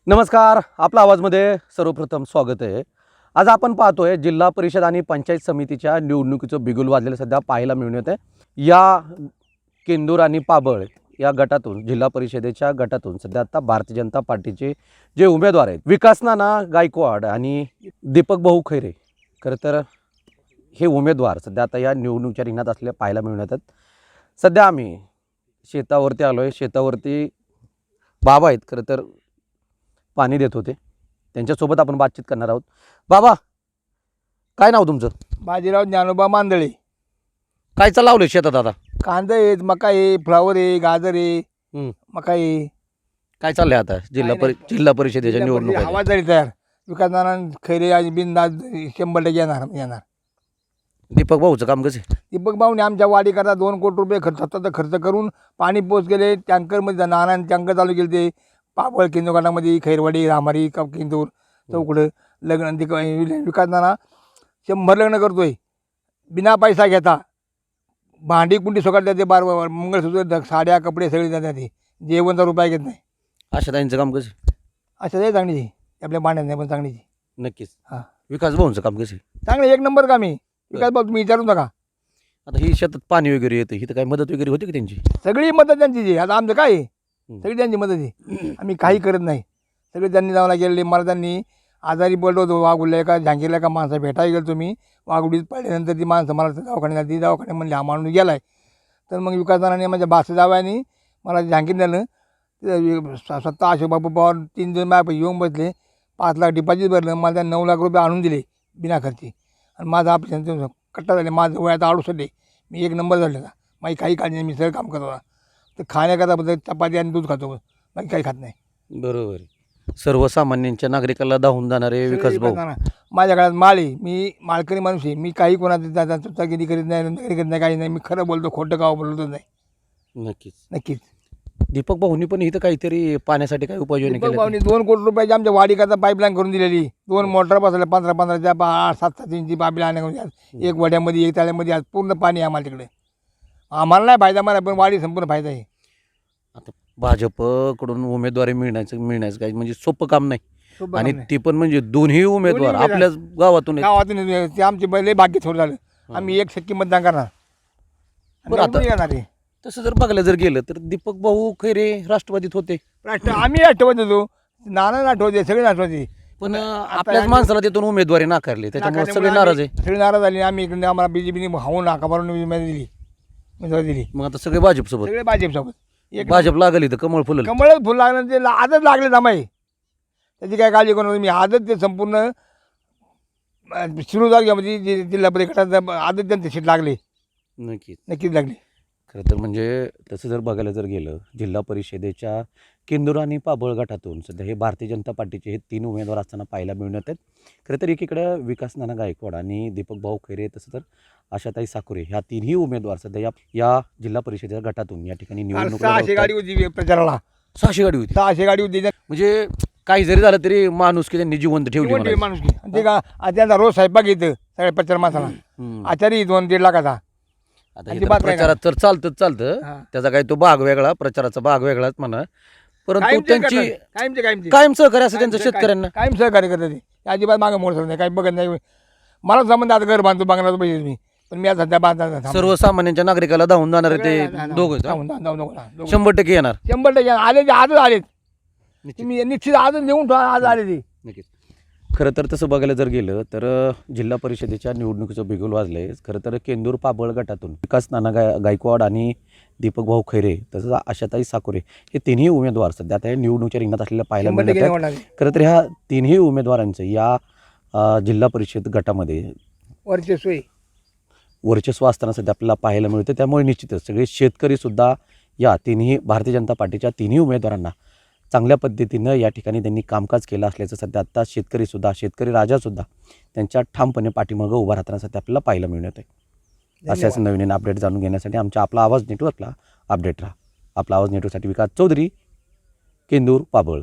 नमस्कार, आपला आवाजमध्ये सर्वप्रथम स्वागत आहे. आज आपण पाहतोय जिल्हा परिषद आणि पंचायत समितीच्या निवडणुकीचं बिगुल वाजलेलं सध्या पाहायला मिळून येतं. या केंदूर आणि पाबळ या गटातून जिल्हा परिषदेच्या गटातून सध्या आता भारतीय जनता पार्टीचे जे उमेदवार आहेत विकास नाना गायकवाड आणि दीपक भाऊ खैरे, खरं तर हे उमेदवार सध्या आता या निवडणुकीच्या रिंगणात असलेल्या पाहायला मिळून येतात. सध्या आम्ही शेतावरती आलो आहे. शेतावरती बाबा आहेत, खरं तर पाणी देत होते. त्यांच्यासोबत आपण बातचीत करणार आहोत. बाबा, काय नाव तुमचं? बाजीराव ज्ञानोबा मांदळे. काय लावलं शेतात आता? कांदा आहेत, मका आहे, फ्लावर आहे, गाजर आहे, मका आहे. काय चाललंय आता जिल्हा परिषदेच्या निवडणूक? हवा झाली तयार. विकास नाना खैरे आणि बिनदास 100% येणार. दीपक भाऊचं काम कसं आहे? दीपक भाऊने आमच्या वाडीकरता 2 कोटी रुपये स्वतःचा खर्च करून पाणी पोच केले. टँकरमध्ये नानाने टँकर चालू केले. ते पापळ केंद्रगटामध्ये खैरवाडी, रामारी, केंदूर चौकडं लग्न. विकास नाना 100 लग्न करतोय बिना पैसा घेता. भांडी कुंडी सगळं त्याचे मंगळसूत्र, साड्या, कपडे सगळे देतात. ते जेवणचा रुपया घेत नाही. अशा त्यांचं काम कसं आहे? असं आहे चांगलीची, आपल्या भांड्यात नाही पण चांगलीची. नक्कीच. हां, विकास भाऊंचं काम कसं आहे? चांगलं 1 नंबर काम आहे. विकास भाऊ तुम्ही विचारू नका. आता ही शेतात पाणी वगैरे येतं, इथं काय मदत वगैरे होती की त्यांची? सगळी मदत त्यांची जी. आता आमचं काय आहे, सगळी त्यांची मदत आहे. आम्ही काही करत नाही. सगळे त्यांनी जाऊन गेलेले. मला त्यांनी आजारी पडलो होतो वाघुडल्या एका झांकीला एका माणसा भेटायला गेलो तुम्ही. वाघुडीत पडल्यानंतर ती माणसं मला दवाखान्यात ती दवाखान्यात म्हणली हा माणूस गेला आहे. तर मग विकासनाने माझ्या बास जावयानी मला झांकीत नेलं. स्वतः अशोकबाबू पवार 3 दिवस माझ्या येऊन बसले. 5 लाख डिपॉझिट भरलं. मला त्या 9 लाख रुपये आणून दिले बिना खर्ची. आणि माझं ऑपरेशन कट्टा झाले. माझं वय आता 68 आहे. मी 1 नंबर झाले का. माझी काही काळजी नाही. मी सगळं काम करतो. तर खाण्याकरता चपाती आणि दूध खातो, बाकी काही खात नाही. बरोबर. सर्वसामान्यांच्या नागरिकाला धावून जाणारे विकास भाऊ. माझ्या काळात माळ आहे. मी माळकरी माणूस आहे. मी काही कोणाचं चुतागिरी करीत नाही, काही नाही. मी खरं बोलतो, खोटं गाव बोलतो नाही. नक्कीच. दीपक भाऊनी पण इथं काहीतरी पाण्यासाठी काही उपाययोजना केल्या? भाऊनी 2 कोटी रुपयाची आमच्या वाडीकरता पाईपलाईन करून दिलेली. 2 मोटर बसवल्या 15-15च्या 8-7 इंची पाईपलाईन करून. एक वड्यामध्ये, एक ताळ्यामध्ये आज पूर्ण पाणी आहे आम्हाला तिकडे. आम्हाला नाही फायदा, मला पण वाडी संपूर्ण फायदा आहे. आता भाजपकडून उमेदवारी मिळण्याचं काही म्हणजे सोपं काम नाही. आणि ती पण म्हणजे दोन्ही उमेदवार आपल्याच गावातून ते आमचे लय भाग्य थोडं झालं. आम्ही 1% मतदान करणार. बरं, आता येणार आहे. तसं जर बघायला जर गेलं तर दीपक भाऊ खैरे राष्ट्रवादीत होते. आम्ही राष्ट्रवादी होतो, नाना राष्ट्रवादी, सगळे राष्ट्रवादी. पण आपल्याच माणसाला तिथून उमेदवारी नाकारली, त्याच्यामुळे सगळे नाराज आहे. सगळे नाराज झाले. आम्ही इकडे आम्हाला बीजेपीने हावून नाका मारून उमेदवारी दिली. मग आता सगळे भाजपसोबत. सगळे भाजपसोबत. भाजप लागली तर कमळ फुललं. कमळच फुल लागलं. ते आजच लागले जमाई. त्याची काय काळजी करू. मी आजच ते संपूर्ण शिरूर तालुक्यामध्ये जिल्हा परिषद आजच त्यांचे सीट लागले. नक्कीच लागले. खरं तर म्हणजे तसं जर बघायला जर गेलं जिल्हा परिषदेच्या केंदूर आणि पाबळ गटातून सध्या हे भारतीय जनता पार्टीचे हे 3 उमेदवार असताना पाहायला मिळून येतात. खरं तर एकीकडं विकास नाना गायकवाड आणि दीपक भाऊ खैरे, तसं तर आशाताई साकुरे, ह्या 3ही उमेदवार सध्या या जिल्हा परिषदेच्या गटातून या ठिकाणी निवडणूक. 600 गाडी होती प्रचाराला. 600 गाडी होती. 600 गाडी होती. म्हणजे काही जरी झालं तरी माणूस की त्यांनी जिवंत ठेवली माणूस की. ते का त्यांचा रोज स्वयंपाक येतं सगळ्या प्रचार माणसाला. आचारी 2-1.5 लाखाचा. आता प्रचारात तर चालतं त्याचा काही तो भाग वेगळा, प्रचाराचा भाग वेगळाच म्हणा. परंतु त्यांची कायम सहकार्य असं त्यांचं शेतकऱ्यांना कायम सहकार्य करतात. ते अजिबात मागे मोडत नाही, काही बघत नाही. मला संबंध आता घर बांधतो बंगला पाहिजे मी, पण मी आता सध्या बांधता. सर्वसामान्यांच्या नागरिकाला धावून जाणारे ते दोघं 100% येणार. 100% आले. ते आजच आलेत. तुम्ही निश्चित आजच लिहून ठेवा. आज आले ते. नक्कीच. खरं तर तसं बघायला जर गेलं तर जिल्हा परिषदेच्या निवडणुकीचं बिगुल वाजलंय. खरं तर केंदूर पाबळ गटातून विकास नाना गायकवाड आणि दीपक भाऊ खैरे, तसंच आशाताई साकुरे, हे 3ही उमेदवार सध्या आता निवडणुकीच्या रिंगणात असलेल्या पाहायला मिळतात. खरं तर ह्या 3ही उमेदवारांचं या जिल्हा परिषद गटामध्ये वर्चस्व असताना सध्या आपल्याला पाहायला मिळतं. त्यामुळे निश्चितच सगळे शेतकरीसुद्धा या 3ही भारतीय जनता पार्टीच्या 3ही उमेदवारांना चांगल्या पद्धतीनं या ठिकाणी त्यांनी कामकाज केलं असल्याचं सध्या आत्ता शेतकरी राजासुद्धा त्यांच्या ठामपणे पाठीमागं उभा राहताना सध्या आपल्याला पाहायला मिळत आहे. अशाच नवीन अपडेट जाणून घेण्यासाठी आमच्या आपला आवाज नेटवर्कला अपडेट राहा. आपला आवाज नेटवर्कसाठी विकास चौधरी, केंदूर, पाबळ.